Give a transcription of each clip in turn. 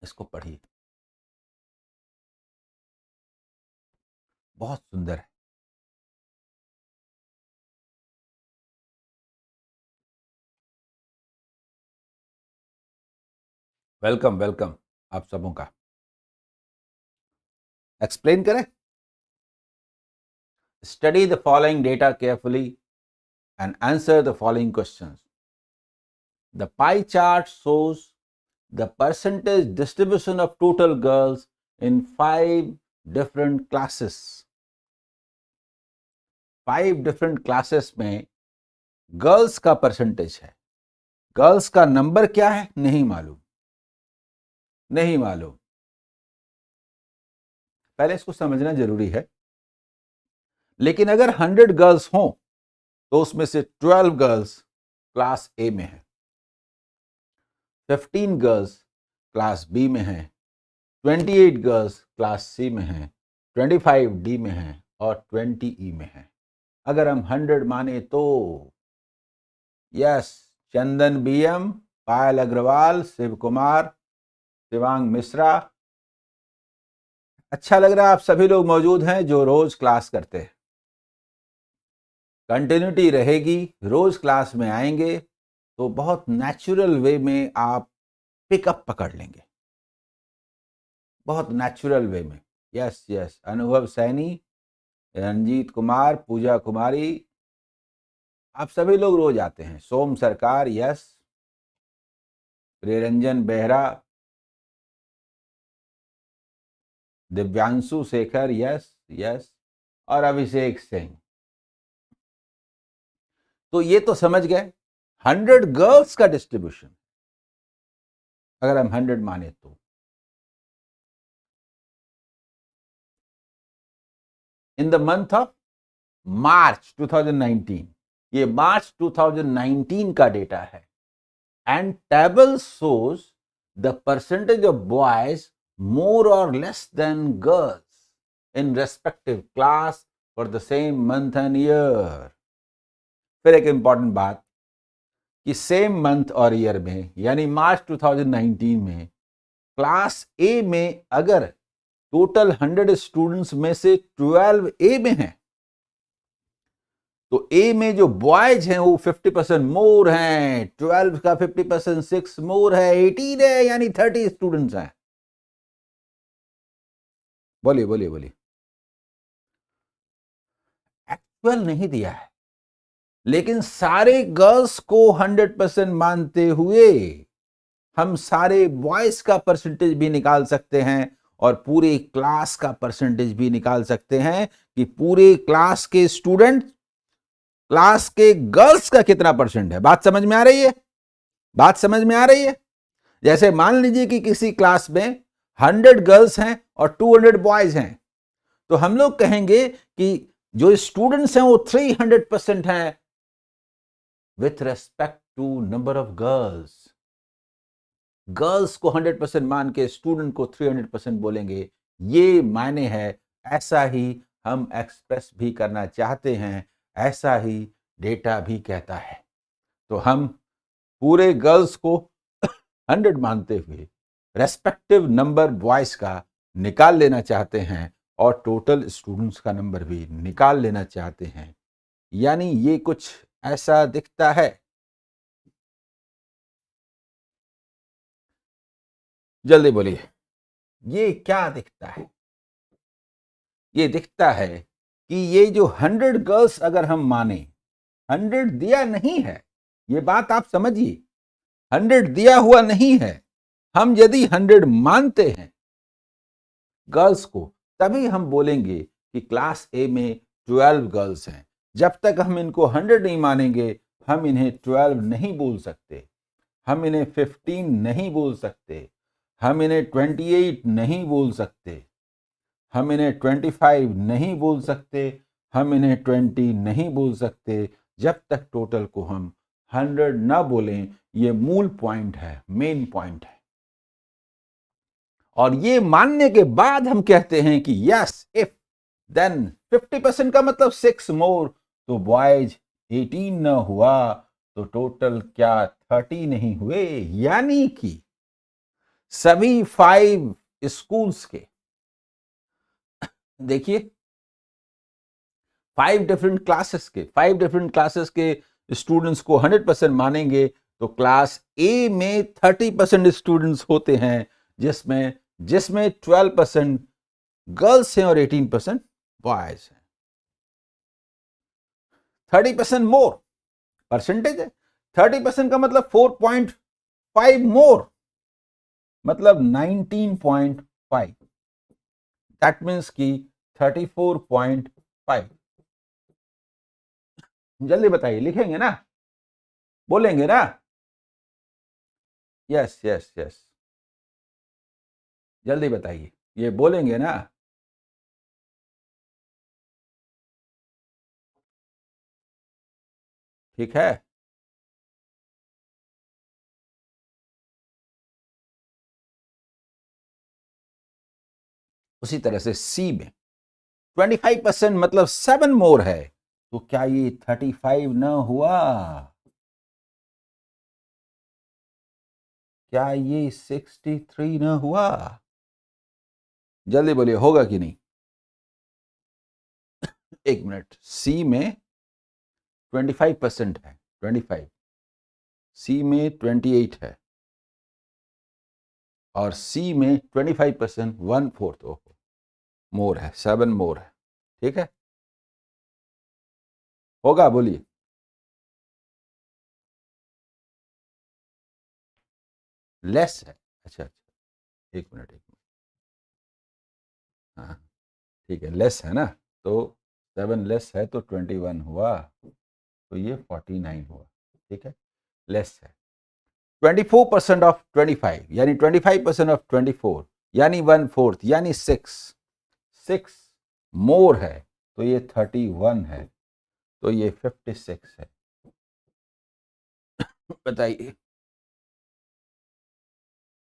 इसको पढ़िए, बहुत सुंदर है। वेलकम वेलकम आप सबों का। एक्सप्लेन करें। Study the following data carefully and answer the following questions. The pie chart shows the percentage distribution of total girls in 5 different classes. 5 different classes में गर्ल्स का परसेंटेज है। गर्ल्स का number क्या है नहीं मालूम, नहीं मालूम। पहले इसको समझना जरूरी है। लेकिन अगर 100 गर्ल्स हों तो उसमें से 12 गर्ल्स क्लास ए में है, 15 गर्ल्स क्लास बी में है, 28 गर्ल्स क्लास सी में है, 25 डी में है और 20 ई में है। अगर हम 100 माने तो यस, चंदन बीएम, पायल अग्रवाल, शिव कुमार, शिवांग मिश्रा। अच्छा लग रहा है आप सभी लोग मौजूद हैं जो रोज क्लास करते हैं। कंटिन्यूटी रहेगी, रोज क्लास में आएंगे तो बहुत नेचुरल वे में आप पिकअप पकड़ लेंगे, बहुत नेचुरल वे में। यस यस, अनुभव सैनी, रंजीत कुमार, पूजा कुमारी, आप सभी लोग रोज आते हैं। सोम सरकार, yes, Priyaranjan Behera, Divyanshu Shekhar, yes yes, और अभिषेक सिंह। तो ये तो समझ गए 100 गर्ल्स का डिस्ट्रीब्यूशन, अगर हम 100 माने तो। In the month of March 2019, ये मार्च 2019 का डेटा है। And table shows the percentage of boys more or less than girls in respective class for the same month and year. फिर एक इंपॉर्टेंट बात कि सेम मंथ और ईयर में यानी मार्च 2019 में क्लास ए में अगर टोटल 100 स्टूडेंट्स में से 12 ए में हैं तो ए में जो बॉयज हैं वो 50% मोर हैं, 12 का 50% 6 मोर है, 18 है, यानी 30 स्टूडेंट्स हैं। बोलिए बोलिए बोलिए। एक्चुअल नहीं दिया है, लेकिन सारे गर्ल्स को 100% मानते हुए हम सारे बॉयज का परसेंटेज भी निकाल सकते हैं और पूरे क्लास का परसेंटेज भी निकाल सकते हैं कि पूरे क्लास के स्टूडेंट, क्लास के गर्ल्स का कितना परसेंट है। बात समझ में आ रही है? बात समझ में आ रही है? जैसे मान लीजिए कि किसी क्लास में 100 गर्ल्स हैं और 200 बॉयज हैं, तो हम लोग कहेंगे कि जो स्टूडेंट्स हैं वो 300% हैं with respect to number of girls. Girls को 100% मान के स्टूडेंट को 300% बोलेंगे, ये मायने है। ऐसा ही हम एक्सप्रेस भी करना चाहते हैं, ऐसा ही डेटा भी कहता है। तो हम पूरे गर्ल्स को 100 मानते हुए रेस्पेक्टिव नंबर बॉयज का निकाल लेना चाहते हैं और टोटल स्टूडेंट्स का नंबर भी निकाल लेना चाहते हैं। यानी ये कुछ ऐसा दिखता है, जल्दी बोलिए, ये क्या दिखता है? ये दिखता है कि ये जो 100 गर्ल्स अगर हम माने, 100 दिया नहीं है, ये बात आप समझिए, 100 दिया हुआ नहीं है। हम यदि 100 मानते हैं गर्ल्स को, तभी हम बोलेंगे कि क्लास ए में 12 गर्ल्स हैं। जब तक हम इनको 100 नहीं मानेंगे, हम इन्हें 12 नहीं बोल सकते, हम इन्हें 15 नहीं बोल सकते, हम इन्हें 28 नहीं बोल सकते, हम इन्हें 25 नहीं बोल सकते, हम इन्हें 20 नहीं बोल सकते, जब तक टोटल को हम 100 ना बोलें। ये मूल पॉइंट है, मेन पॉइंट है। और ये मानने के बाद हम कहते हैं कि यस, इफ देन 50% का मतलब 6 मोर, तो बॉयज 18 ना हुआ तो टोटल क्या 30 नहीं हुए। यानी कि सभी 5 स्कूल्स के, देखिए 5 डिफरेंट क्लासेस के स्टूडेंट्स को 100% मानेंगे तो क्लास ए में 30% स्टूडेंट्स होते हैं, जिसमें जिसमें 12% गर्ल्स हैं और 18% बॉयज हैं। 30% मोर परसेंटेज है, 30% का मतलब 4.5 मोर, मतलब 19.5, दैट मीन्स की 34.5। जल्दी बताइए, लिखेंगे ना, बोलेंगे ना? यस यस यस, जल्दी बताइए, ये बोलेंगे ना? ठीक है, उसी तरह से सी में 25% मतलब 7 मोर है, तो क्या ये 35 न हुआ? क्या ये 63 न हुआ? जल्दी बोलिए, होगा कि नहीं? एक मिनट, सी में 25% है, 25, सी में 28 है, और सी में 25% 1/4 मोर है, 7 मोर है। ठीक है, होगा, बोलिए। लेस है, अच्छा अच्छा, एक मिनट एक मिनट, हाँ ठीक है, लेस है ना, तो 7 लेस है तो 21 हुआ, तो ये 49 हुआ। ठीक है, लेस है। 24% ऑफ 25 यानी 25% ऑफ 24 यानी 1/4 यानी 6 मोर है, तो ये 31 है, तो ये 56 है। बताइए।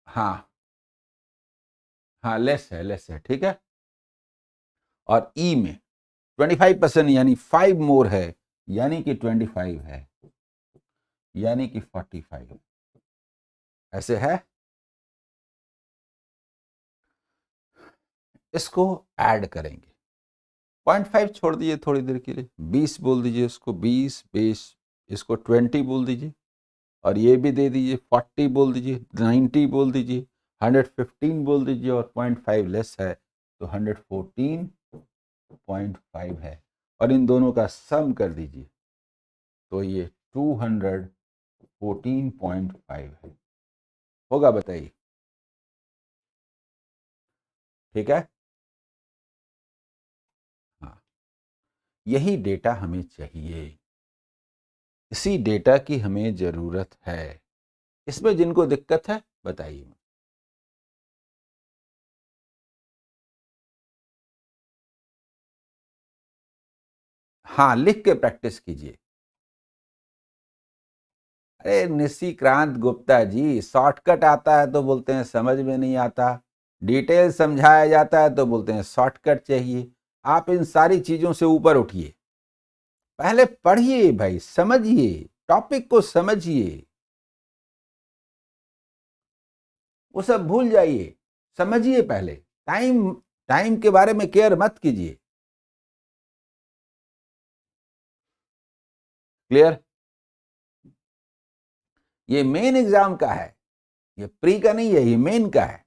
हाँ हाँ, लेस है, ठीक है। और ई में 25% यानी 5 मोर है, यानी कि 25 है, यानी कि 45, ऐसे है। इसको ऐड करेंगे, 0.5 छोड़ दीजिए थोड़ी देर के लिए, 20 बोल दीजिए इसको, 20 इसको 20 बोल दीजिए, और ये भी दे दीजिए 40 बोल दीजिए, 90 बोल दीजिए, 115 बोल दीजिए, और 0.5 लेस है तो 114.5 है, और इन दोनों का सम कर दीजिए तो ये 214.5 है। होगा, बताइए। ठीक है, हाँ, यही डेटा हमें चाहिए, इसी डेटा की हमें जरूरत है। इसमें जिनको दिक्कत है बताइए। हाँ, लिख के प्रैक्टिस कीजिए। अरे निशिकांत गुप्ता जी, शॉर्टकट आता है तो बोलते हैं समझ में नहीं आता, डिटेल समझाया जाता है तो बोलते हैं शॉर्टकट चाहिए। आप इन सारी चीजों से ऊपर उठिए, पहले पढ़िए भाई, समझिए, टॉपिक को समझिए, वो सब भूल जाइए, समझिए पहले। टाइम टाइम के बारे में केयर मत कीजिए। क्लियर? ये मेन एग्जाम का है, ये प्री का नहीं है, ये मेन का है।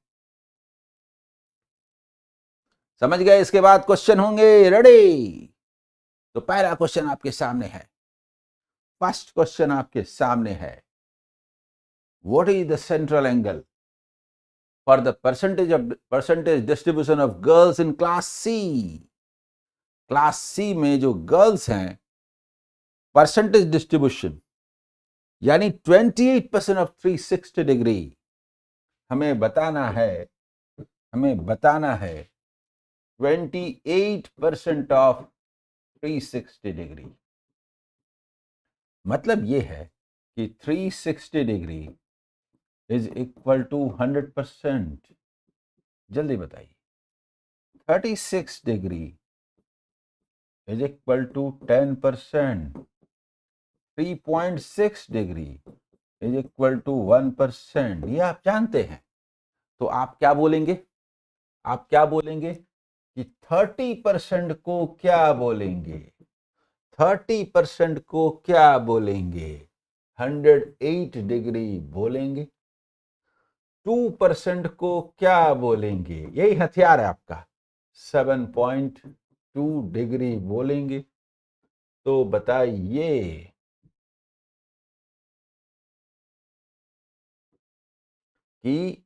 समझ गए? इसके बाद क्वेश्चन होंगे, रेडी? तो पहला क्वेश्चन आपके सामने है, फर्स्ट क्वेश्चन आपके सामने है, what is the central angle for the percentage distribution of girls in class C? Class C में जो गर्ल्स हैं, परसेंटेज डिस्ट्रीब्यूशन यानी 28% ऑफ 360 डिग्री, हमें बताना है, हमें बताना है 28% ऑफ 360 डिग्री। मतलब ये है कि 360 डिग्री इज इक्वल टू 100%। जल्दी बताइए, 36 degree is equal to 10%, 3.6 degree is equal to 1%, ये आप जानते हैं। तो आप क्या बोलेंगे? आप क्या बोलेंगे कि 30% को क्या बोलेंगे? 30% को क्या बोलेंगे? 108 डिग्री बोलेंगे। 2% को क्या बोलेंगे? यही हथियार है आपका। 7.2 डिग्री बोलेंगे। तो बताइए कि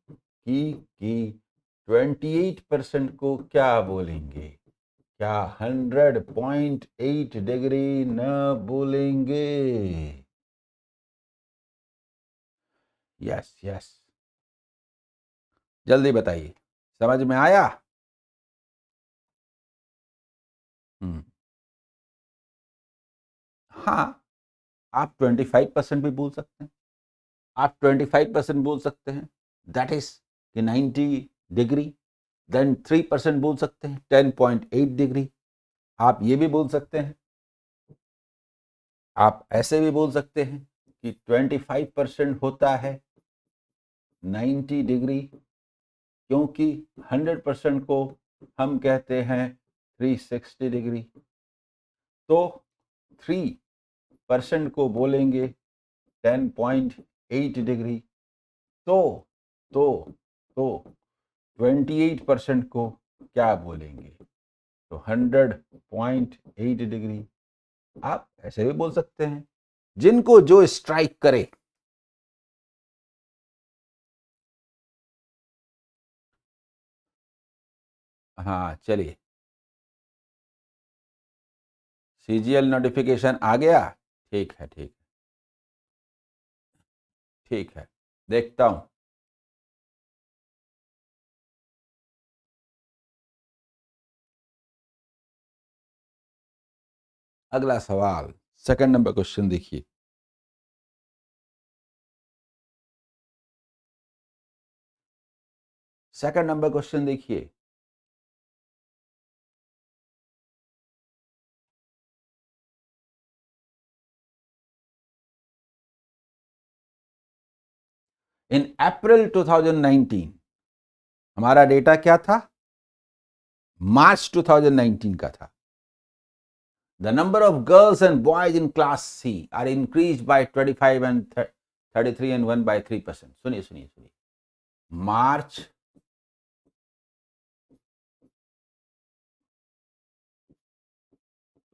28% को क्या बोलेंगे? क्या 100.8 डिग्री न बोलेंगे? यस यस, जल्दी बताइए, समझ में आया? हाँ, आप 25% भी बोल सकते हैं। आप 25% बोल सकते हैं, दैट इज कि 90 डिग्री। देन 3% बोल सकते हैं, 10.8 डिग्री। आप ये भी बोल सकते हैं, आप ऐसे भी बोल सकते हैं कि 25% होता है 90 डिग्री, क्योंकि 100% को हम कहते हैं 360 डिग्री। तो 3% को बोलेंगे 10.8 डिग्री। तो तो तो 28% को क्या बोलेंगे? तो 100.8 डिग्री। आप ऐसे भी बोल सकते हैं, जिनको जो स्ट्राइक करे। हाँ चलिए, सीजीएल नोटिफिकेशन आ गया। ठीक है, ठीक, ठीक है, देखता हूं। अगला सवाल, सेकंड नंबर क्वेश्चन देखिए। सेकंड नंबर क्वेश्चन देखिए। इन अप्रैल 2019, हमारा डेटा क्या था? मार्च 2019 का था। The number of girls and boys in class C are increased by 25 and 33 and 1 by 3%. सुनिए सुनिए सुनिए, मार्च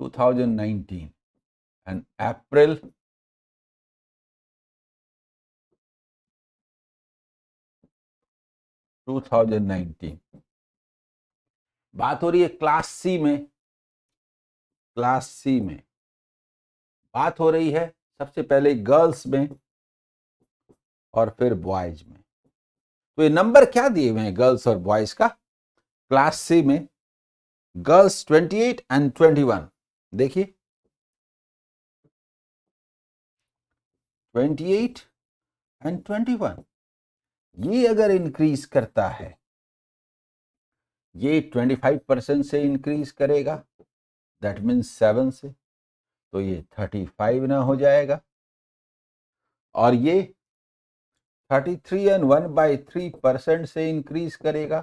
2019 and April 2019। बात हो रही है क्लास सी में। क्लास सी में बात हो रही है सबसे पहले गर्ल्स में और फिर बॉयज में। तो ये नंबर क्या दिए हुए हैं गर्ल्स और बॉयज का? क्लास सी में गर्ल्स 28 एंड 21। देखिए 28 एंड 21, ये अगर इंक्रीज करता है, ये 25% से इंक्रीज करेगा, दैट मीन्स 7 से, तो ये 35 ना हो जाएगा। और ये 33 एंड 1 बाई 3% से इंक्रीज करेगा,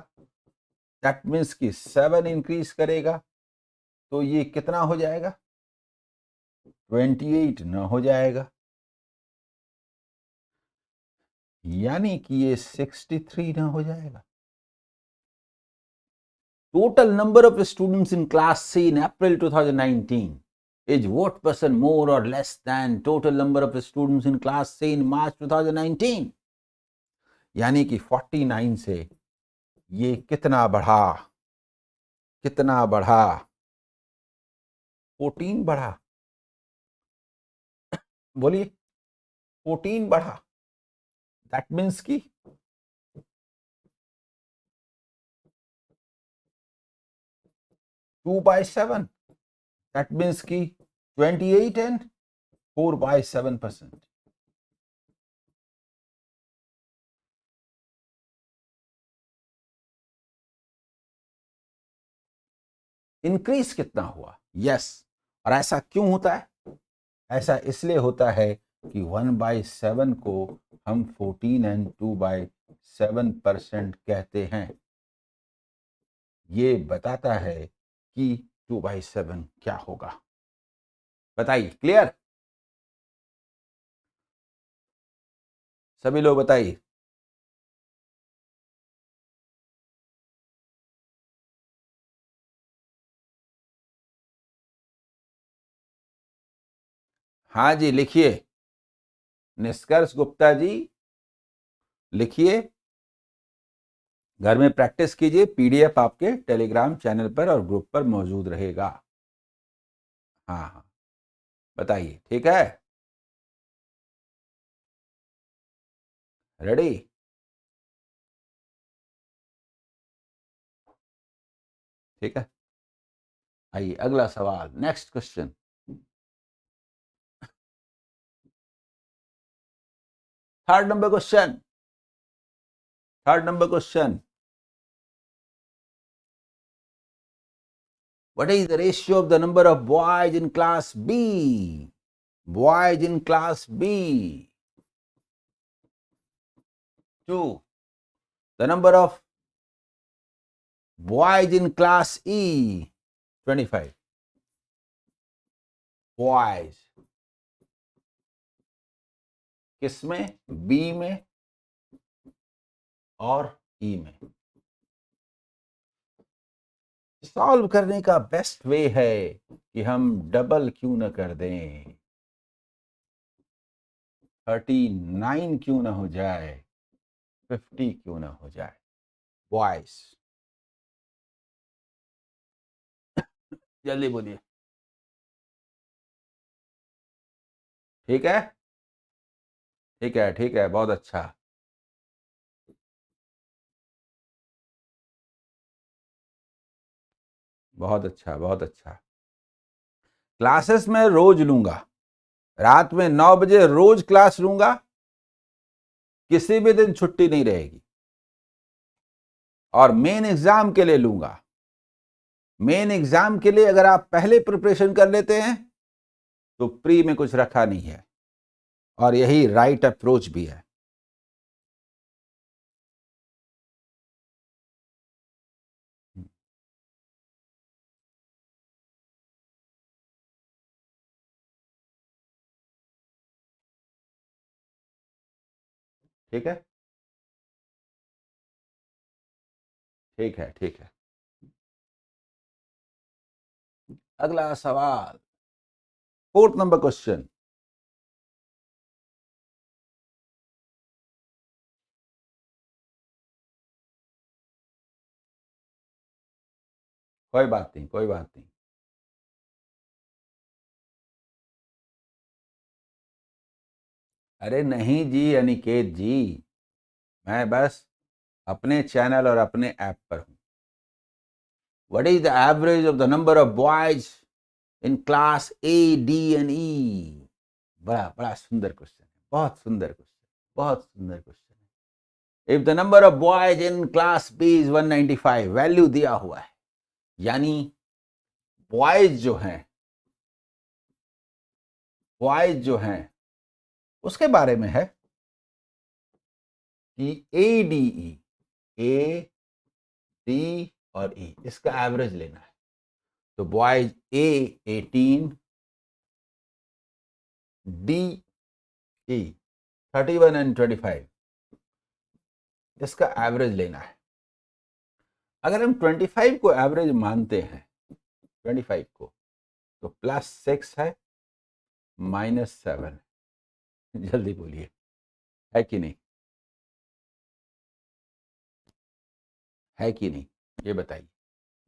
दैट मीन्स कि 7 इंक्रीज करेगा, तो ये कितना हो जाएगा? 28 ना हो जाएगा। यानी कि ये 63 ना हो जाएगा। Total number of students in class C in April 2019 is what percent more or less than total number of students in class C in March 2019? यानी कि 49 से ये कितना बढ़ा? कितना बढ़ा? 14 बढ़ा। बोलिए, 14 बढ़ा। दैट मीन्स की 2/7। दैट मीन्स की 28 एंड 4/7%। इंक्रीज कितना हुआ? यस। और ऐसा क्यों होता है? ऐसा इसलिए होता है कि 1/7 को हम 14 एंड 2/7% कहते हैं। ये बताता है कि 2/7 क्या होगा। बताइए, क्लियर? सभी लोग बताइए। हाँ जी, लिखिए। निष्कर्ष गुप्ता जी लिखिए। घर में प्रैक्टिस कीजिए। पीडीएफ आपके टेलीग्राम चैनल पर और ग्रुप पर मौजूद रहेगा। हाँ हाँ, बताइए। ठीक है, रेडी? ठीक है, आइए अगला सवाल, next question. Third number question. Third number question. What is the ratio of the number of boys in class B? Boys in class B to the number of boys in class E? 25 boys. किसमें? B में और ई में। Solve करने का best way है कि हम double क्यों ना कर दें, 39 क्यों ना हो जाए, 50 क्यों ना हो जाए। बॉयज, जल्दी बोलिए। ठीक है, ठीक है, ठीक है, बहुत अच्छा। बहुत अच्छा, बहुत अच्छा। क्लासेस में रोज लूंगा, रात में 9 बजे रोज क्लास लूंगा, किसी भी दिन छुट्टी नहीं रहेगी। और मेन एग्जाम के लिए लूंगा। मेन एग्जाम के लिए अगर आप पहले प्रिपरेशन कर लेते हैं तो प्री में कुछ रखा नहीं है, और यही राइट अप्रोच भी है। ठीक है, ठीक है, ठीक है। अगला सवाल, फोर्थ नंबर क्वेश्चन। कोई बात नहीं, कोई बात नहीं। अरे नहीं जी अनिकेत जी, मैं बस अपने चैनल और अपने ऐप पर हूं। What is the average of the number of boys in class A, D and E? बड़ा बड़ा सुंदर क्वेश्चन है, बहुत सुंदर क्वेश्चन, बहुत सुंदर क्वेश्चन है। If the number of boys in class B is 195, value दिया हुआ है, यानी बॉयज जो हैं, बॉयज जो हैं उसके बारे में है कि A D E, A D और ई, इसका एवरेज लेना है। तो boys A 18, D E 31 and 25, इसका एवरेज लेना है। अगर हम 25 को एवरेज मानते हैं, 25 को, तो +6 है, -7 है। जल्दी बोलिए, है कि नहीं? है कि नहीं, ये बताइए।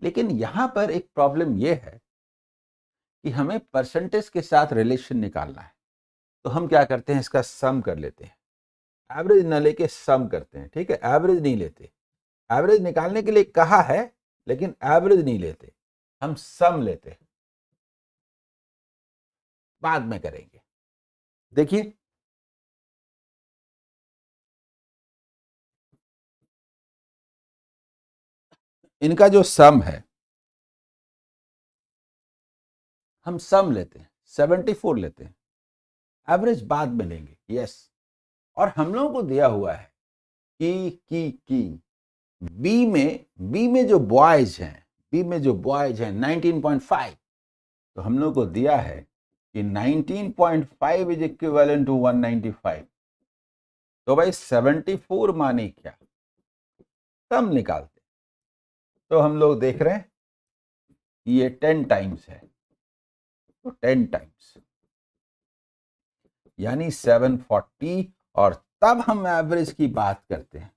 लेकिन यहां पर एक प्रॉब्लम यह है कि हमें परसेंटेज के साथ रिलेशन निकालना है। तो हम क्या करते हैं, इसका सम कर लेते हैं। एवरेज न लेके सम करते हैं, ठीक है? एवरेज नहीं लेते। एवरेज निकालने के लिए कहा है, लेकिन एवरेज नहीं लेते, हम सम लेते हैं। बाद में करेंगे। देखिए, इनका जो सम है, हम सम लेते हैं, 74 लेते हैं, एवरेज बाद में लेंगे। यस, और हम लोगों को दिया हुआ है कि बी में जो बॉयज हैं, 19.5, तो हम लोग को दिया है कि 19.5 इज इक्विवेलेंट टू 195। तो भाई 74 माने क्या, सम निकालते। तो हम लोग देख रहे हैं ये 10 टाइम्स है, तो 10 टाइम्स यानी 740, और तब हम एवरेज की बात करते हैं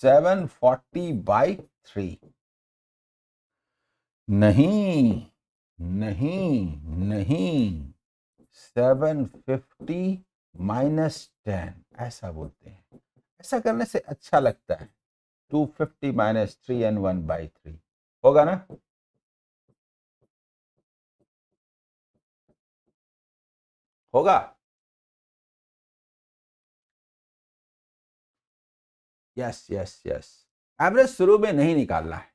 740/3। नहीं नहीं नहीं, 750 - 10 ऐसा बोलते हैं। ऐसा करने से अच्छा लगता है। 250 - 3 and 1/3 होगा ना। होगा। यस यस यस, एवरेज शुरू में नहीं निकालना है।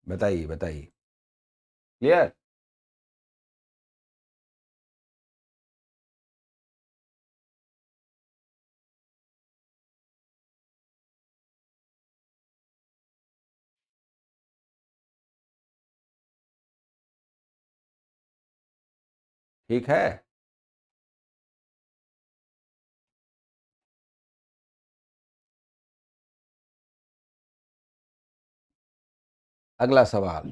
बताइए बताइए, क्लियर। ठीक है, अगला सवाल,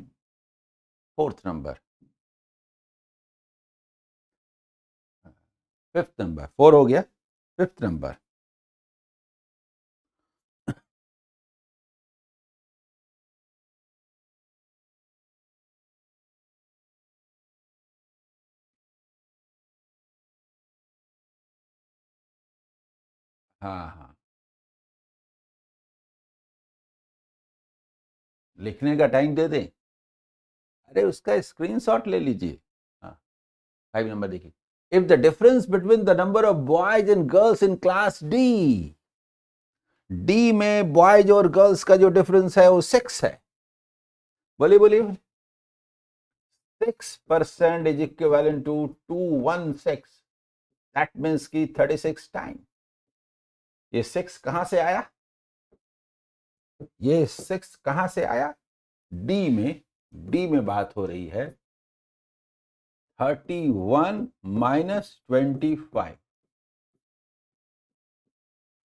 फोर्थ नंबर, फिफ्थ नंबर, 4 हो गया, फिफ्थ नंबर। हाँ हाँ, लिखने का टाइम दे दें। अरे उसका स्क्रीनशॉट ले लीजिए। हाँ, 5 नंबर देखिए। If the difference between the number of boys and girls in class D, D में बॉयज और गर्ल्स का जो डिफरेंस है वो 6 है। बोलिए बोलिए। 6% is equivalent to 216, that means की 36 टाइम। ये 6 कहां से आया, ये 6 कहां से आया, डी में, डी में बात हो रही है 31 - 25,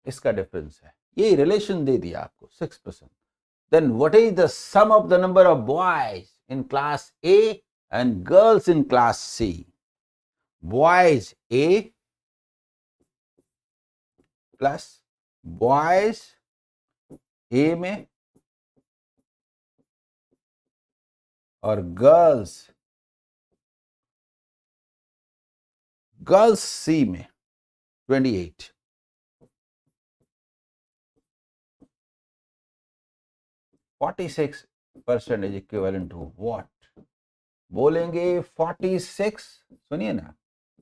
इसका डिफरेंस है। ये रिलेशन दे दिया आपको 6%। Then what is the sum of the number of boys in class A and girls in class C. Boys A plus boys A में और गर्ल्स, गर्ल्स सी में 28। 46% इज इक्विवेलेंट टू व्हाट, बोलेंगे 46, सुनिए ना,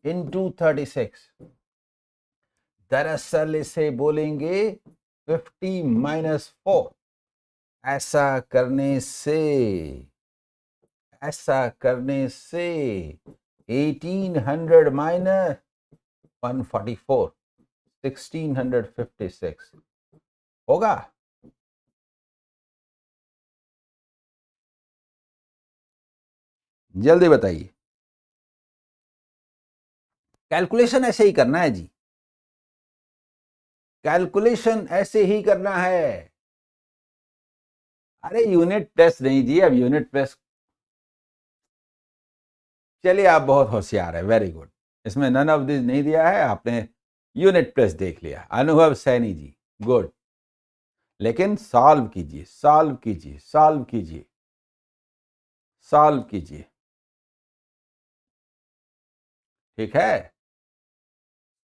इंटू 36। दरअसल इसे बोलेंगे 50 - 4। ऐसा करने से, ऐसा करने से 1800 माइनस 144, 1656 होगा। जल्दी बताइए, कैलकुलेशन ऐसे ही करना है जी, कैलकुलेशन ऐसे ही करना है। अरे यूनिट टेस्ट नहीं जी, अब यूनिट टेस्ट, चलिए आप बहुत होशियार है, वेरी गुड। इसमें नन ऑफ दिस नहीं दिया है आपने, यूनिट टेस्ट देख लिया, अनुभव सैनी जी, गुड। लेकिन सॉल्व कीजिए, सॉल्व कीजिए, सॉल्व कीजिए, सॉल्व कीजिए, ठीक है,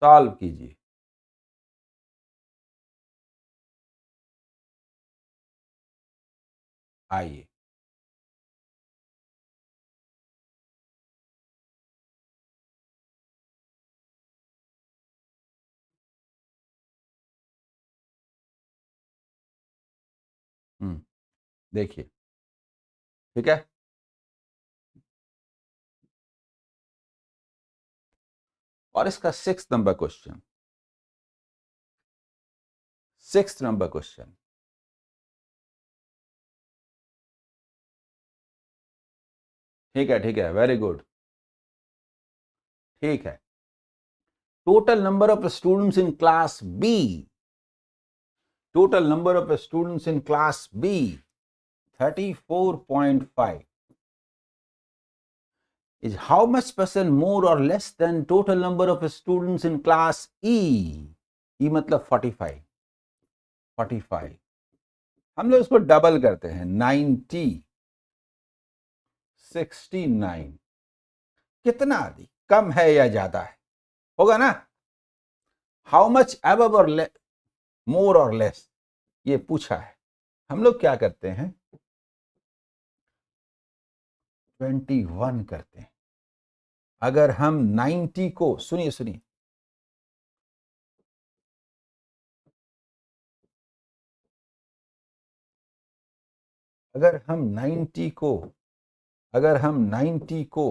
सॉल्व कीजिए। आइए, देखिए, ठीक है। और इसका 6 नंबर क्वेश्चन। ठीक है, वेरी गुड। ठीक है। Total number of students in class B, total number of students in class B 34.5 is how much percent more or less than total number of students in class E? E मतलब 45। हम लोग इसको double करते हैं, 90, 69। कितना अधिक, कम है या ज्यादा है, होगा ना। हाउ मच एबव और मोर और लेस, ये पूछा है। हम लोग क्या करते हैं, 21 करते हैं। अगर हम 90 को, सुनिए सुनिए, अगर हम 90 को, अगर हम 90 को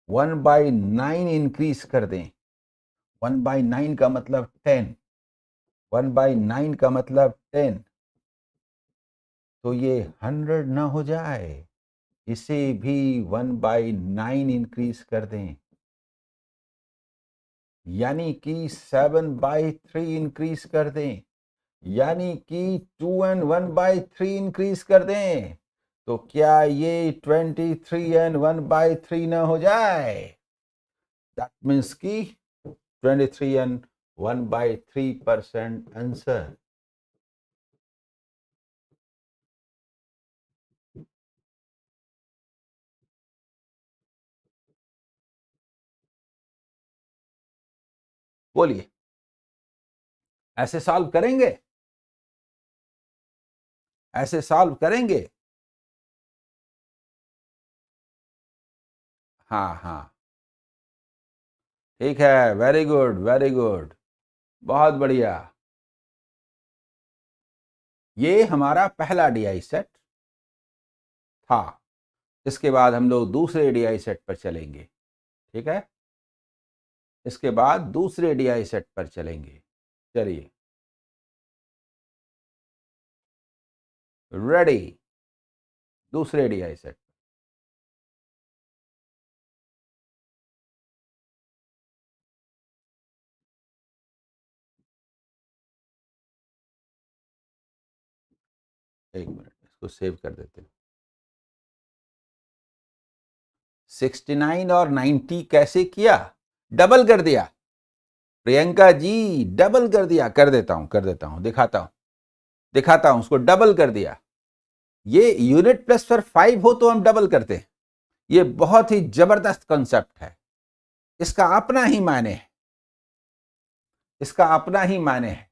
1/9 इंक्रीज कर दें, 1/9 का मतलब 10, 1/9 का मतलब 10, तो ये 100 ना हो जाए, इसे भी 1/9 इंक्रीज कर दें, यानी कि 7/3 इंक्रीज कर दें, यानी कि 2 and 1/3 इंक्रीज कर दें, तो क्या ये 23 and 1/3 ना हो जाए। दैट मीन्स कि 23 and 1/3% आंसर। बोलिए, ऐसे सॉल्व करेंगे, ऐसे सॉल्व करेंगे। हाँ हाँ, ठीक है, वेरी गुड वेरी गुड, बहुत बढ़िया। ये हमारा पहला डीआई सेट था। इसके बाद हम लोग दूसरे डीआई सेट पर चलेंगे, ठीक है। इसके बाद दूसरे डीआई सेट पर चलेंगे। चलिए, रेडी, दूसरे डीआई सेट। एक मिनट, इसको सेव कर देते हैं। 69 और 90 कैसे किया, डबल कर दिया। प्रियंका जी, डबल कर दिया, कर देता हूं, दिखाता हूं, उसको डबल कर दिया। ये यूनिट प्लस पर 5 हो तो हम डबल करते हैं। ये बहुत ही जबरदस्त कॉन्सेप्ट है, इसका अपना ही मायने है, इसका अपना ही मायने है।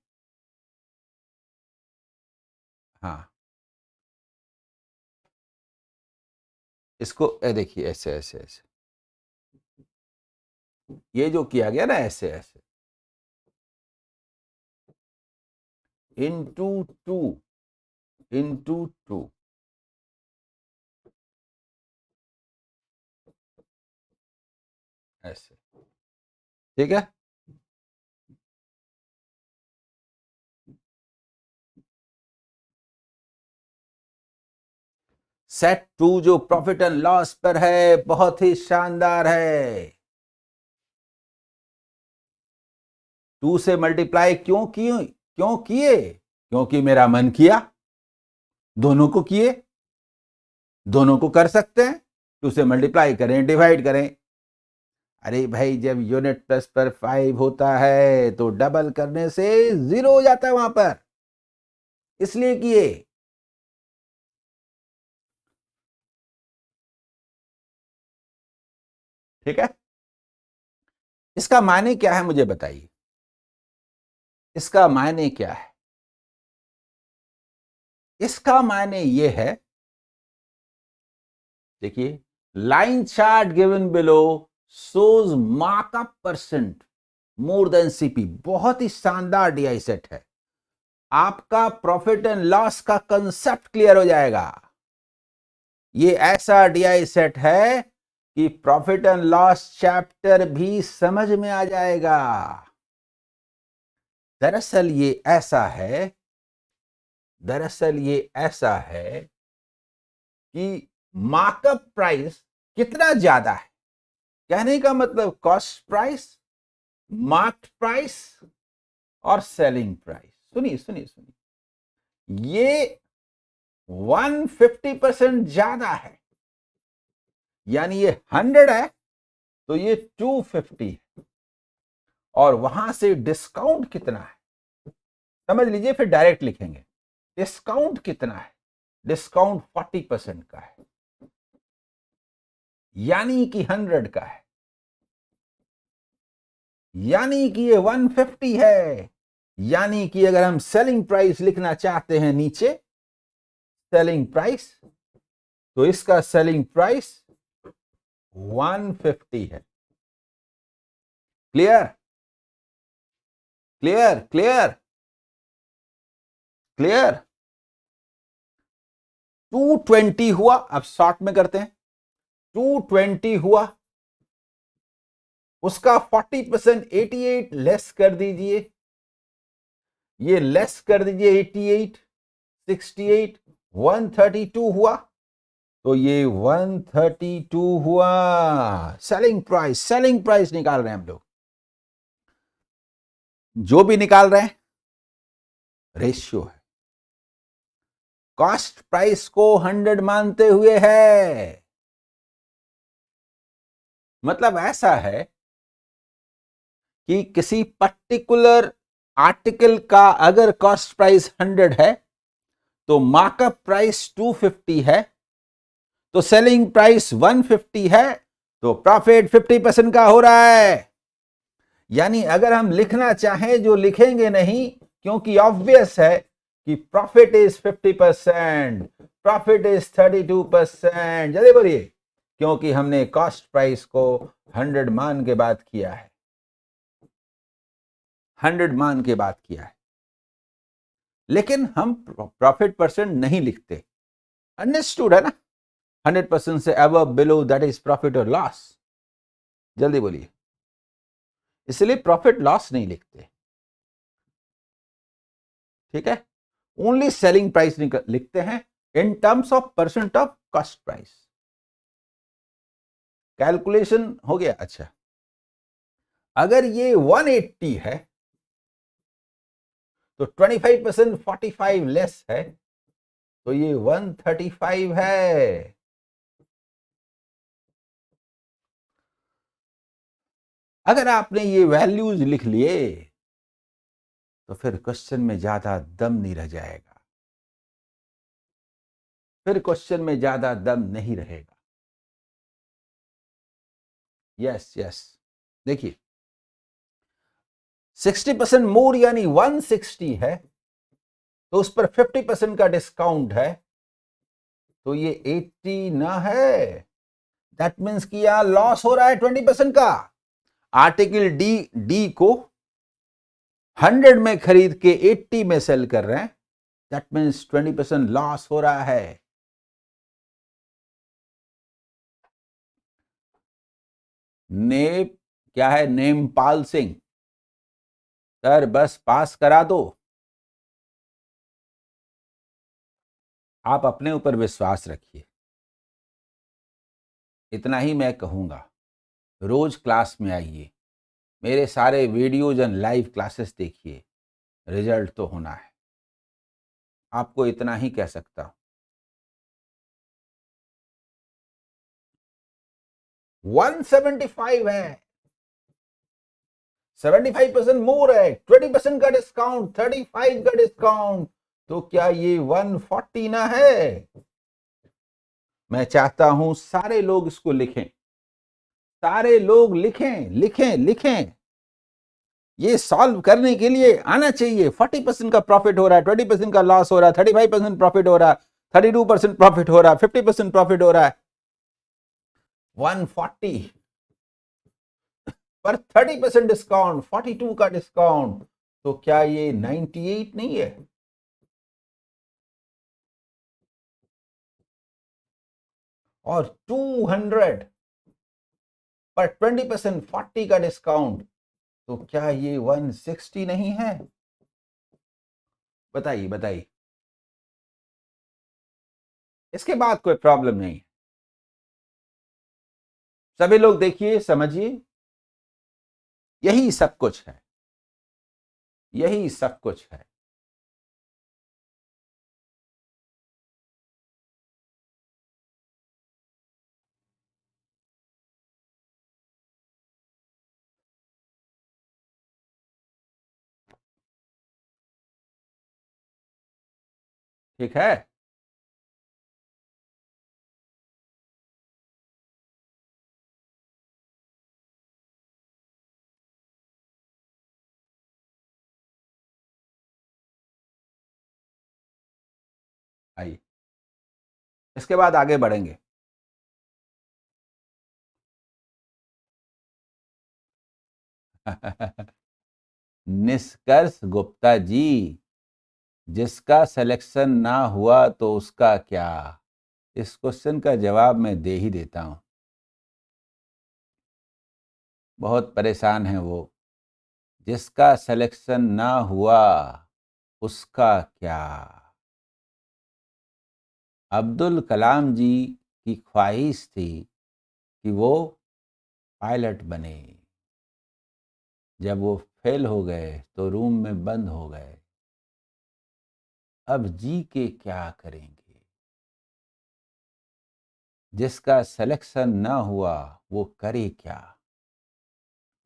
हाँ, इसको देखिए, ऐसे ऐसे ऐसे, ये जो किया गया ना, ऐसे ऐसे, इंटू 2, इंटू 2, ऐसे, ठीक है। सेट 2 जो प्रॉफिट एंड लॉस पर है, बहुत ही शानदार है। 2 से मल्टीप्लाई क्यों किए, क्योंकि मेरा मन किया, दोनों को किए, दोनों को कर सकते हैं। 2 से मल्टीप्लाई करें, डिवाइड करें। अरे भाई, जब यूनिट प्लस पर 5 होता है तो डबल करने से 0 हो जाता है वहां पर, इसलिए किए। ठीक है, इसका मायने क्या है मुझे बताइए, इसका मायने क्या है। इसका मायने ये है, देखिए, line chart given below shows markup percent more then CP. बहुत ही शानदार डीआई सेट है। आपका प्रॉफिट एंड लॉस का कंसेप्ट क्लियर हो जाएगा। ये ऐसा डीआई सेट है कि प्रॉफिट एंड लॉस चैप्टर भी समझ में आ जाएगा। दरअसल ये ऐसा है कि मार्कअप प्राइस कितना ज्यादा है, कहने का मतलब कॉस्ट प्राइस, मार्क्ड प्राइस और सेलिंग प्राइस। सुनिए, ये 150% ज्यादा है, यानी ये 100 है तो ये 250 है, और वहां से डिस्काउंट कितना है समझ लीजिए, फिर डायरेक्ट लिखेंगे। डिस्काउंट कितना है? डिस्काउंट 40% का है, यानी कि 100 का है, यानी कि ये 150 है, यानी कि अगर हम सेलिंग प्राइस लिखना चाहते हैं नीचे, सेलिंग प्राइस, तो इसका सेलिंग प्राइस 150 है। क्लियर क्लियर क्लियर क्लियर 220 हुआ, अब शॉर्ट में करते हैं। 220 हुआ, उसका 40% 88 लेस कर दीजिए, ये लेस कर दीजिए 88, 68, 132 हुआ, तो ये 132 हुआ सेलिंग प्राइस निकाल रहे हैं हम लोग। जो भी निकाल रहे हैं रेशियो है, कॉस्ट प्राइस को 100 मानते हुए है। मतलब ऐसा है कि किसी पर्टिकुलर आर्टिकल का अगर कॉस्ट प्राइस 100 है तो मार्कअप प्राइस 250 है, तो सेलिंग प्राइस 150 है, तो प्रॉफिट 50% का हो रहा है। यानी अगर हम लिखना चाहें, जो लिखेंगे नहीं, क्योंकि ऑब्वियस है कि प्रॉफिट इज 50%, प्रॉफिट इज 32%। जल्दी बोलिए, क्योंकि हमने कॉस्ट प्राइस को 100 मान के बाद किया है, 100 मान के बाद किया है, लेकिन हम प्रॉफिट परसेंट नहीं लिखते। अंडरस्टूड है ना? 100% से above below that is profit और लॉस। जल्दी बोलिए, इसलिए प्रॉफिट लॉस नहीं लिखते, ठीक है? ओनली सेलिंग प्राइस लिखते हैं in terms of percent of cost price. Calculation हो गया? अच्छा, अगर ये 180 है तो 25% 45 लेस है, तो ये 135 है। अगर आपने ये वैल्यूज लिख लिए तो फिर क्वेश्चन में ज्यादा दम नहीं रह जाएगा, फिर क्वेश्चन में ज्यादा दम नहीं रहेगा। यस, देखिए 60% मोर यानी 160 है, तो उस पर 50% का डिस्काउंट है, तो ये 80 ना है। दैट मीन्स कि यहां लॉस हो रहा है 20% का। आर्टिकल डी को 100 में खरीद के 80 में सेल कर रहे हैं, दैट मीन्स 20% लॉस हो रहा है। नेम क्या है? नेमपाल सिंह सर, बस पास करा दो। आप अपने ऊपर विश्वास रखिए, इतना ही मैं कहूंगा। रोज क्लास में आइए, मेरे सारे वीडियोज एंड लाइव क्लासेस देखिए, रिजल्ट तो होना है। आपको इतना ही कह सकता हूं। 175 है, 75% मोर है, 20% का डिस्काउंट, 35 का डिस्काउंट, तो क्या ये 140 ना है? मैं चाहता हूं सारे लोग इसको लिखें, सारे लोग लिखें। ये सॉल्व करने के लिए आना चाहिए। 40% का प्रॉफिट हो रहा है, 20% का लॉस हो रहा है, 35% प्रॉफिट हो रहा है, 32% प्रॉफिट हो रहा है, 50% प्रॉफिट हो रहा है, 140 पर 30% डिस्काउंट, 42 का डिस्काउंट, तो क्या ये 98 नहीं है? और 200 पर 20% 40 का डिस्काउंट, तो क्या ये 160 नहीं है? बताइए बताइए। इसके बाद कोई प्रॉब्लम नहीं है। सभी लोग देखिए, समझिए, यही सब कुछ है, यही सब कुछ है। ठीक है। आइए, इसके बाद आगे बढ़ेंगे। निष्कर्ष गुप्ता जी, जिसका सिलेक्शन ना हुआ तो उसका क्या? इस क्वेश्चन का जवाब मैं दे ही देता हूं। बहुत परेशान है वो। जिसका सिलेक्शन ना हुआ उसका क्या? अब्दुल कलाम जी की ख्वाहिश थी कि वो पायलट बने। जब वो फेल हो गए तो रूम में बंद हो गए। अब जी के क्या करेंगे? जिसका सिलेक्शन ना हुआ वो करे क्या?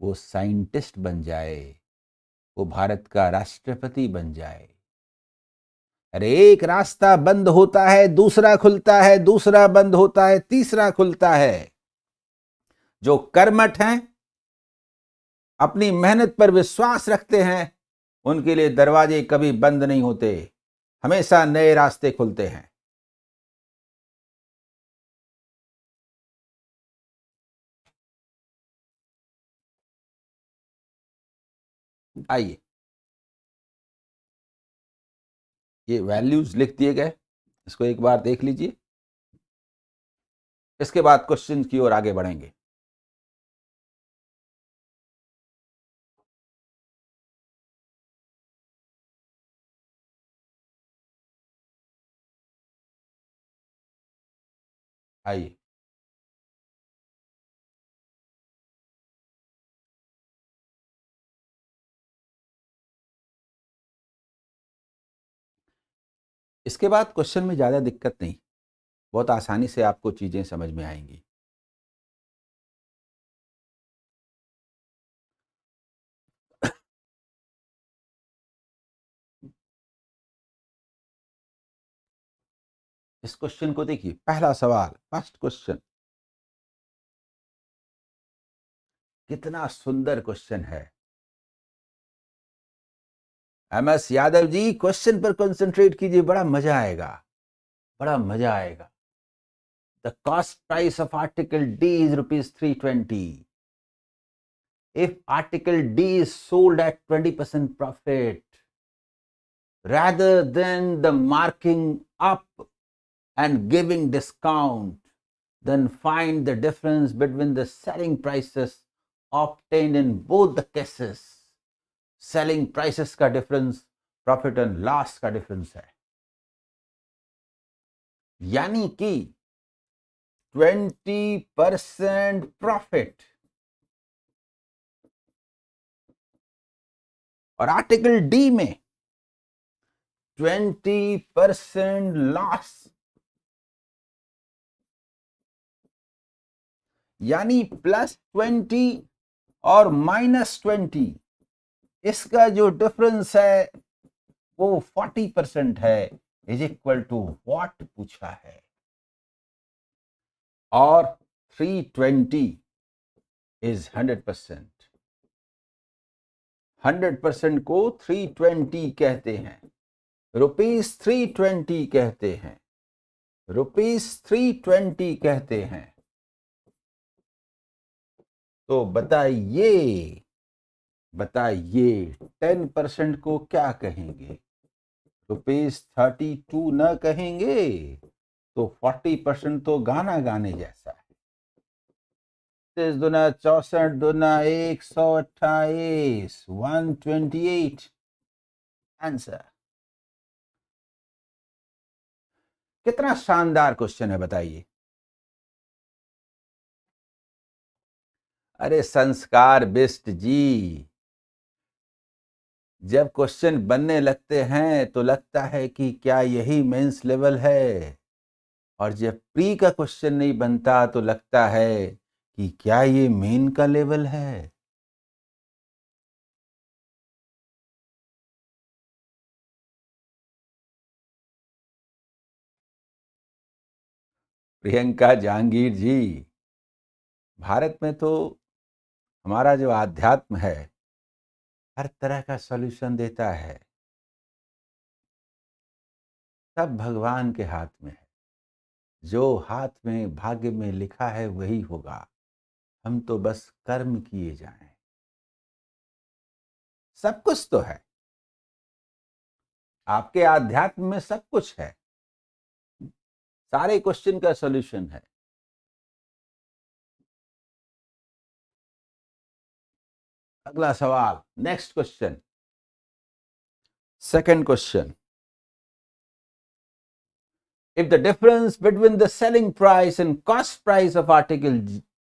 वो साइंटिस्ट बन जाए, वो भारत का राष्ट्रपति बन जाए। अरे एक रास्ता बंद होता है, दूसरा खुलता है, दूसरा बंद होता है, तीसरा खुलता है। जो कर्मठ हैं, अपनी मेहनत पर विश्वास रखते हैं, उनके लिए दरवाजे कभी बंद नहीं होते, हमेशा नए रास्ते खुलते हैं। आइए, ये वैल्यूज लिख दिए गए, इसको एक बार देख लीजिए। इसके बाद क्वेश्चन की ओर आगे बढ़ेंगे। आइए, इसके बाद क्वेश्चन में ज्यादा दिक्कत नहीं, बहुत आसानी से आपको चीजें समझ में आएंगी। इस क्वेश्चन को देखिए, पहला सवाल, फर्स्ट क्वेश्चन। कितना सुंदर क्वेश्चन है। MS यादव जी, क्वेश्चन पर कंसंट्रेट कीजिए, बड़ा मजा आएगा, बड़ा मजा आएगा। The cost price of article D is ₹320। if article D is sold at 20% profit, rather than the marking up and giving discount, then find the difference between the selling prices obtained in both the cases. Selling prices का difference profit and loss का difference है, यानी कि 20% profit और article D में 20% loss, यानी +20 और -20, इसका जो डिफरेंस है वो 40% है, इज इक्वल टू व्हाट पूछा है। और 320 इज 100%। 100% को 320 कहते हैं, ₹320 कहते हैं, ₹320 कहते हैं। तो बताइए, बताइए 10% को क्या कहेंगे? ₹32 न कहेंगे तो 40% तो गाना गाने जैसा है। 30 दुना 64 दुना 128, 128 आंसर। कितना शानदार क्वेश्चन है बताइए। अरे संस्कार बेस्ट जी। जब क्वेश्चन बनने लगते हैं तो लगता है कि क्या यही मेंस लेवल है, और जब प्री का क्वेश्चन नहीं बनता तो लगता है कि क्या ये मेन का लेवल है। प्रियंका जहांगीर जी, भारत में तो हमारा जो आध्यात्म है हर तरह का सॉल्यूशन देता है। सब भगवान के हाथ में है। जो हाथ में भाग्य में लिखा है वही होगा। हम तो बस कर्म किए जाएं। सब कुछ तो है, आपके आध्यात्म में सब कुछ है। सारे क्वेश्चन का सॉल्यूशन है। अगला सवाल, next question, second question. If the difference between the selling price and cost price of article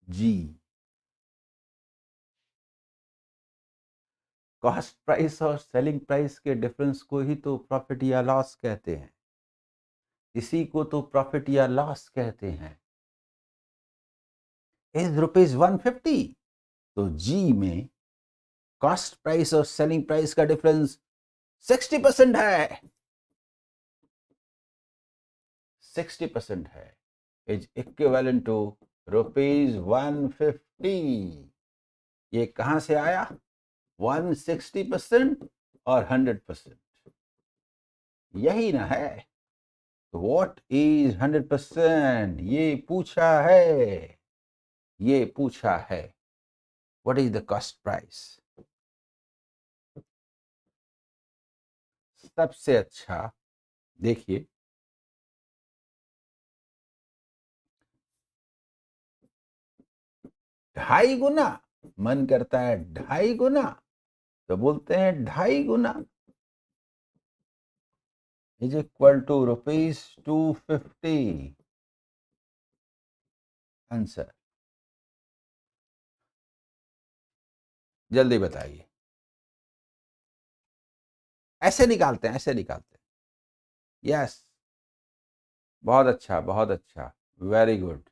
G, cost price और सेलिंग प्राइस के डिफरेंस को ही तो प्रॉफिट या लॉस कहते हैं। इसी को तो प्रॉफिट या लॉस कहते हैं। इज ₹150, तो जी में कॉस्ट प्राइस और सेलिंग प्राइस का डिफरेंस 60% है। 60% है, इज इक्विवेलेंट टू ₹150। ये कहां से आया? 160% और 100%, यही ना है। What is 100%? ये पूछा है, ये पूछा है। What is the cost price? सबसे अच्छा देखिए, ढाई गुना, मन करता है 2.5 गुना, तो बोलते हैं 2.5 गुना इज इक्वल टू ₹250। आंसर जल्दी बताइए। ऐसे निकालते हैं, ऐसे निकालते हैं। यस, बहुत अच्छा, बहुत अच्छा, वेरी गुड।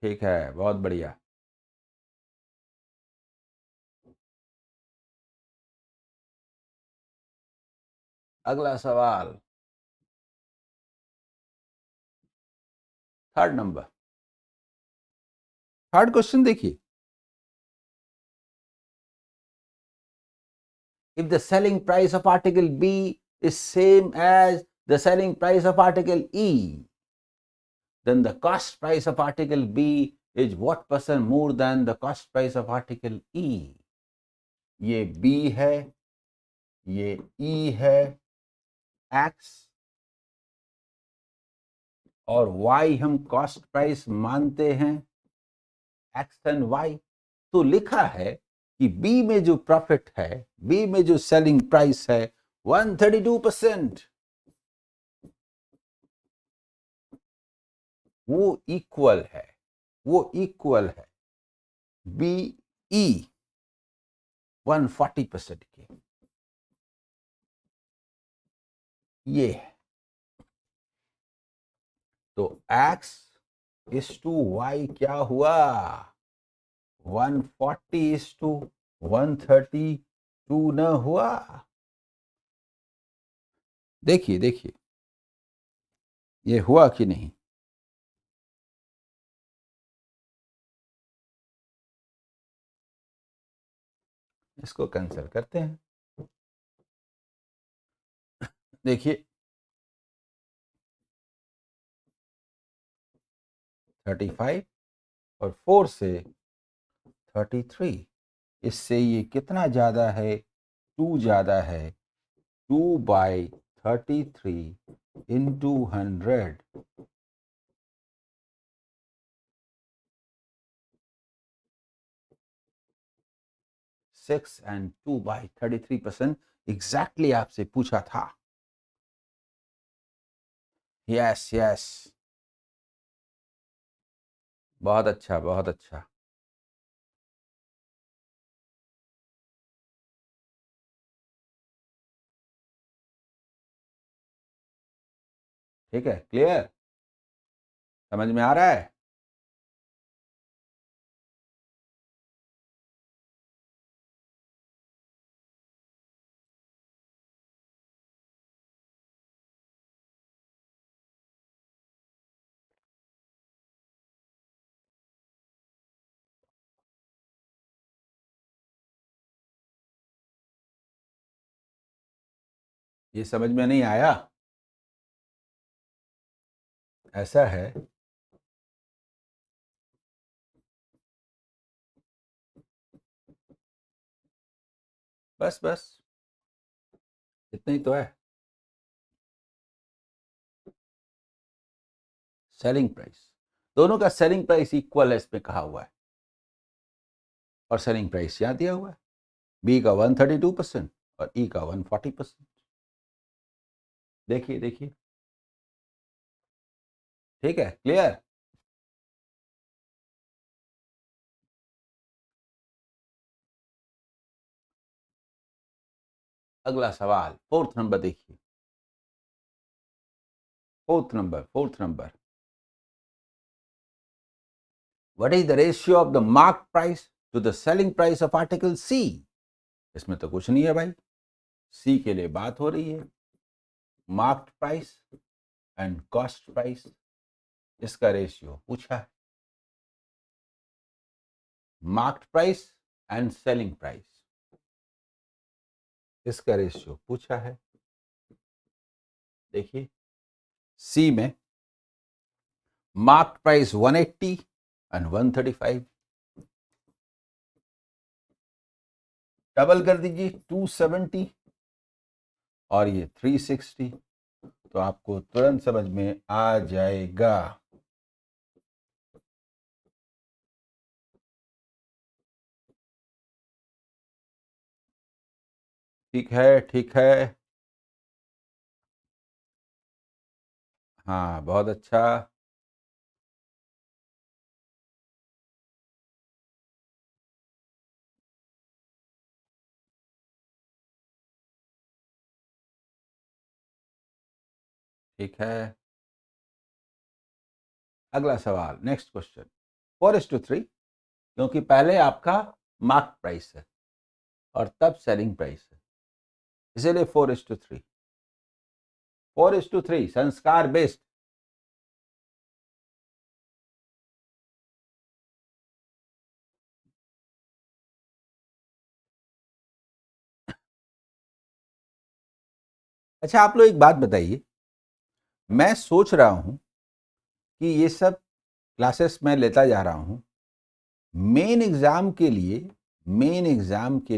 ठीक है, बहुत बढ़िया। अगला सवाल, थर्ड नंबर, थर्ड क्वेश्चन देखिए। If the selling price of article B is same as the selling price of article E, then the cost price of article B is what percent more than the cost price of article E? ये B है, ये E है, X और Y हम cost price मानते हैं, X and Y। तो लिखा है कि B में जो प्रॉफिट है, B में जो सेलिंग प्राइस है 132%, वो इक्वल है, वो इक्वल है BE 140% के। ये है, तो X इज टू Y क्या हुआ? 140 इज टू 132 न हुआ? देखिए देखिए, ये हुआ कि नहीं? इसको कैंसिल करते हैं। देखिए 35 और 4 से 33, इससे ये कितना ज़्यादा है? 2 ज़्यादा है। 2/33 into 100, 6 and 2/33% एग्जैक्टली आपसे पूछा था। यस यस, बहुत अच्छा बहुत अच्छा। ठीक है, क्लियर, समझ में आ रहा है? ये समझ में नहीं आया? ऐसा है, बस बस इतना ही तो है। सेलिंग प्राइस, दोनों का सेलिंग प्राइस इक्वल है, इसमें कहा हुआ है, और सेलिंग प्राइस यहाँ दिया हुआ है। बी का 132% और ई का 140%। देखिए देखिए, ठीक है, क्लियर। अगला सवाल, फोर्थ नंबर देखिए, fourth number, what is the ratio of the mark price to the selling price of article C? इसमें तो कुछ नहीं है भाई, सी के लिए बात हो रही है, marked price and cost price, इसका रेशियो पूछा है। Marked price and selling price, इसका रेशियो पूछा है। देखिए, सी में मार्क्ड प्राइस 180 एंड 135, डबल कर दीजिए 270 और ये 360, तो आपको तुरंत समझ में आ जाएगा। ठीक है ठीक है, हाँ बहुत अच्छा। ठीक है, अगला सवाल, नेक्स्ट क्वेश्चन, 4:3, क्योंकि पहले आपका मार्क प्राइस है और तब सेलिंग प्राइस है, इसीलिए 4:3। 4:3 संस्कार बेस्ड। अच्छा, आप लोग एक बात बताइए, मैं सोच रहा हूं कि ये सब क्लासेस मैं लेता जा रहा हूं, मेन एग्जाम के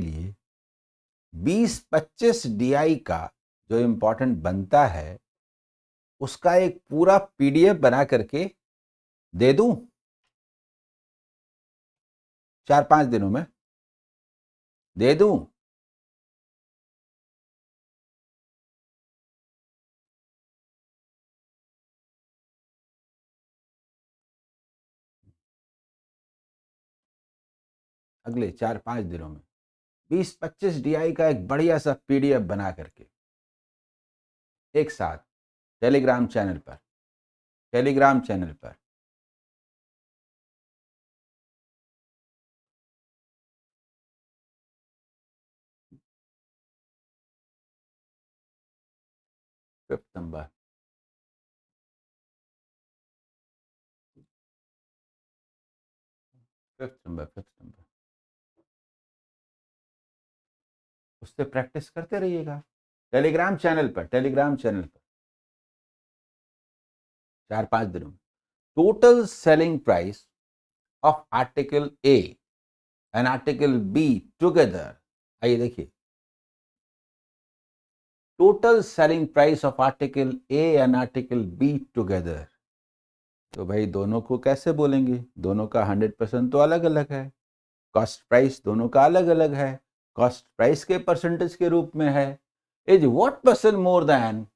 लिए 20-25 डीआई का जो इंपॉर्टेंट बनता है, उसका एक पूरा पीडीएफ बना करके दे दूं 4-5 दिनों में, दे दूं? अगले 4-5 दिनों में 20-25 डीआई का एक बढ़िया सा पीडीएफ बना करके एक साथ टेलीग्राम चैनल पर, टेलीग्राम चैनल पर। फिफ्थ नंबर, फिफ्थ नंबर, उससे प्रैक्टिस करते रहिएगा, टेलीग्राम चैनल पर, टेलीग्राम चैनल पर 4-5 दिनों में total selling price of article A and article be together, आइए देखिए, total selling price of article A and article be together, तो भाई दोनों को कैसे बोलेंगे, दोनों का 100% तो अलग अलग है, कॉस्ट प्राइस दोनों का अलग अलग है, कॉस्ट प्राइस के परसेंटेज के रूप में है, is what percent more than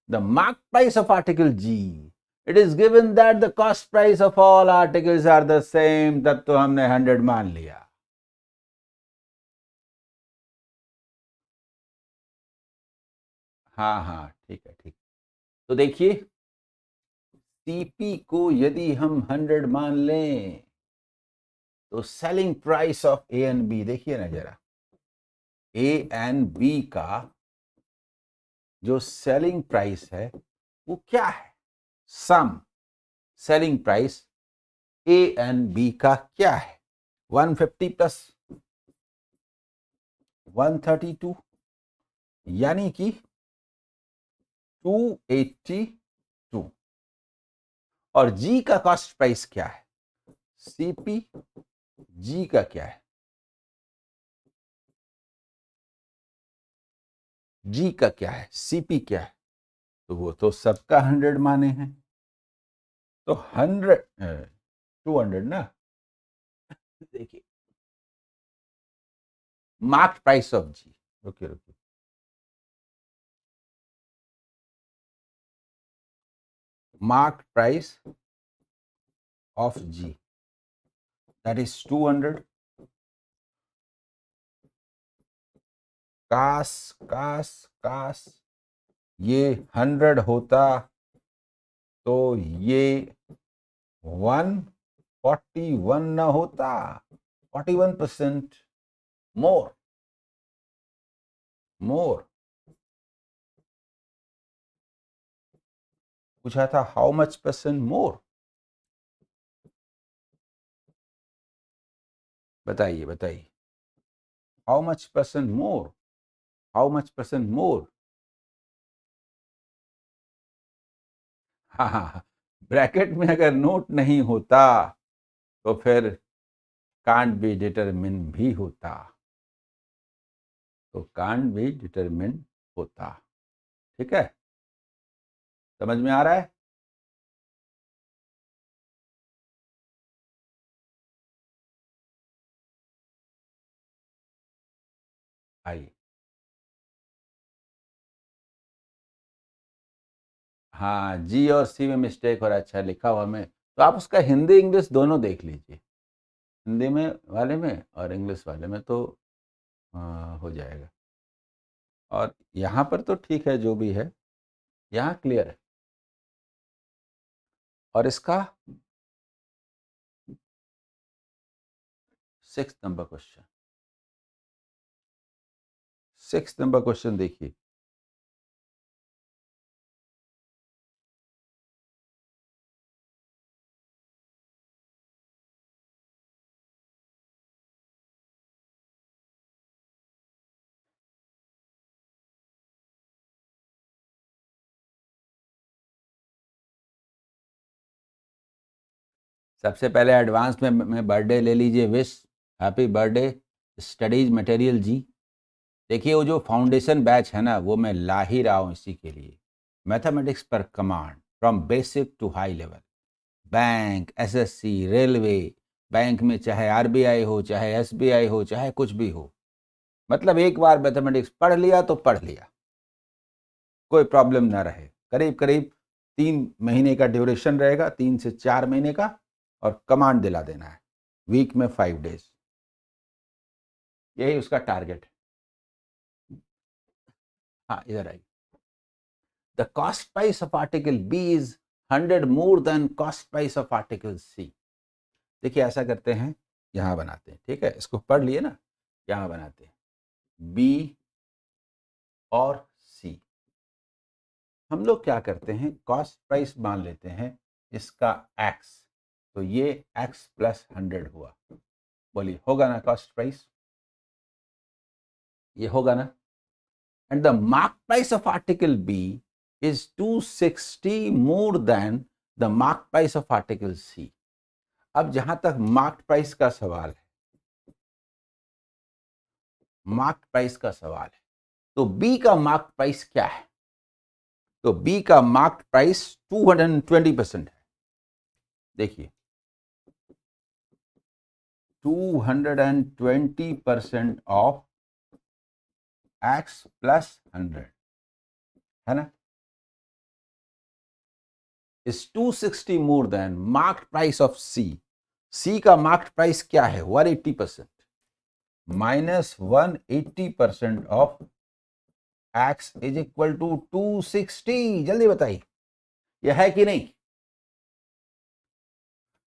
the mark price of article G, it is given that the cost price of all articles are the same, तब तो हमने 100 मान लिया। हाँ हाँ ठीक है ठीक। तो देखिए सीपी को यदि हम 100 मान लें तो selling price of A and B, देखिए ना जरा, ए एंड बी का जो सेलिंग प्राइस है वो क्या है, sum selling price A and B का क्या है, 150 प्लस 132 यानी कि 282, और जी का कॉस्ट प्राइस क्या है, सीपी जी का क्या है, जी का क्या है, सीपी क्या है, तो वो तो सबका 100 माने हैं, तो 100 200 ना, देखिए मार्क प्राइस ऑफ जी, रुकिए रुकिए, marked price of G, that is 200, कास कास कास, ये 100 होता तो ये 141 ना होता, 41% मोर, मोर पूछा था, हाउ मच परसेंट मोर, बताइए बताइए, how much percent more, how much percent more, हाँ हाँ, ब्रैकेट में अगर नोट नहीं होता तो फिर कांट बी डिटरमिन भी होता, तो कांट बी डिटरमिन होता, ठीक है, समझ में आ रहा है। आइए, हाँ जी और सी में मिस्टेक हो रहा है, अच्छा लिखा हुआ में, तो आप उसका हिंदी इंग्लिश दोनों देख लीजिए, हिंदी में वाले में और इंग्लिश वाले में, तो हो जाएगा, और यहाँ पर तो ठीक है जो भी है, यहाँ क्लियर है, और इसका 6 नंबर क्वेश्चन, 6 नंबर क्वेश्चन देखिए, सबसे पहले एडवांस में बर्थडे ले लीजिए, wish happy birthday studies material ji, देखिए वो जो फाउंडेशन बैच है ना वो मैं ला ही रहा हूँ इसी के लिए, मैथमेटिक्स पर command from basic to high level, bank, SSC, railway, bank में चाहे आरबीआई हो, चाहे एसबीआई हो, चाहे कुछ भी हो, मतलब एक बार मैथमेटिक्स पढ़ लिया तो पढ़ लिया, कोई प्रॉब्लम ना रहे, करीब करीब 3 महीने का ड्यूरेशन रहेगा, 3 से 4 महीने का, और कमांड दिला देना है वीक में 5 डेज, यही उसका टारगेट है। हाँ इधर आइए, the cost price of article B is 100 more than cost price of article C, देखिए ऐसा करते हैं, यहाँ बनाते हैं, ठीक है, इसको पढ़ लिए ना, यहाँ बनाते हैं बी और सी, हम लोग क्या करते हैं, कॉस्ट प्राइस मान लेते हैं इसका एक्स, तो ये एक्स प्लस 100 हुआ, बोलिए होगा ना कॉस्ट प्राइस, ये होगा ना, and the mark price of article B is 260 more than the mark price of article C, अब जहां तक मार्केट प्राइस का सवाल है, मार्केट प्राइस का सवाल है, तो बी का मार्केट प्राइस क्या है? तो बी का मार्केट प्राइस 220% है। देखिए 220% ऑफ x प्लस 100 है ना, is 260 more than market price of C. C का मार्केट प्राइस क्या है? 180%, minus 180% of x is equal to 260। जल्दी बताइए, यह है कि नहीं?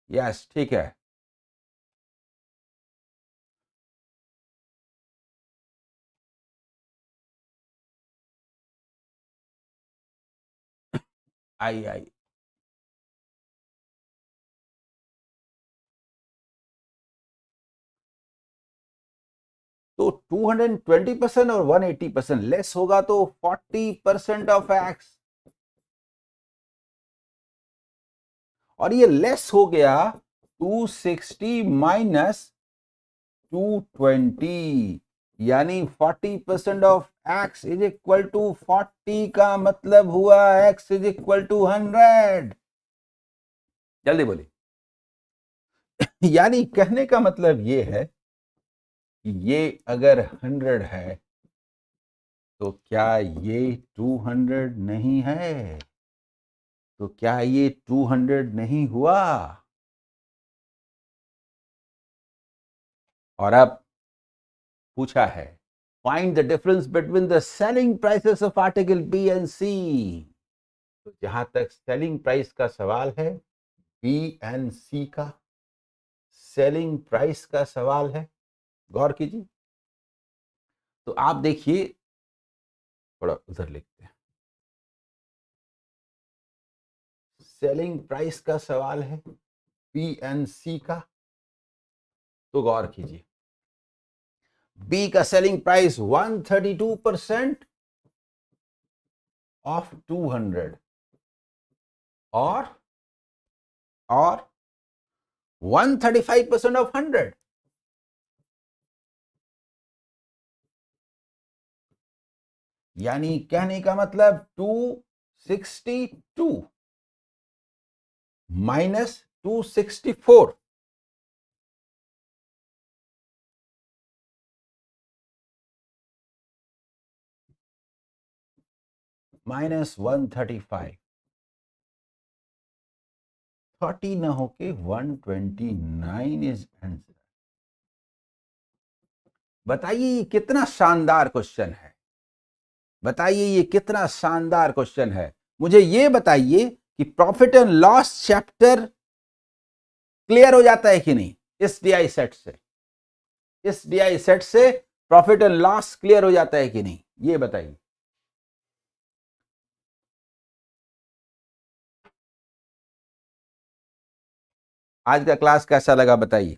यस, ठीक है। आई तो 220% और 180% लेस होगा तो 40% ऑफ एक्स, और ये लेस हो गया 260 माइनस 220, यानी 40% of X is equal to 40 का मतलब हुआ एक्स इज इक्वल टू 100। जल्दी बोलिए। यानी कहने का मतलब ये है कि ये अगर 100 है तो क्या ये 200 नहीं है? तो क्या ये 200 नहीं हुआ? और अब पूछा है find the difference between the selling prices of article B and C. तो जहां तक सेलिंग प्राइस का सवाल है, बी एंड सी का सेलिंग प्राइस का सवाल है, गौर कीजिए। तो आप देखिए, थोड़ा उधर लिखते हैं, सेलिंग प्राइस का सवाल है बी एंड सी का, तो गौर कीजिए। बी का सेलिंग प्राइस 132% ऑफ 200 और 135% ऑफ 100, यानी कहने का मतलब 262 माइनस 264, माइनस 135, 30 ना होके 129 इज आंसर। बताइए ये कितना शानदार क्वेश्चन है, बताइए ये कितना शानदार क्वेश्चन है। मुझे ये बताइए कि profit and loss chapter clear हो जाता है कि नहीं इस डीआई सेट से? इस डीआई सेट से प्रॉफिट एंड लॉस क्लियर हो जाता है कि नहीं, ये बताइए। आज का क्लास कैसा लगा बताइए।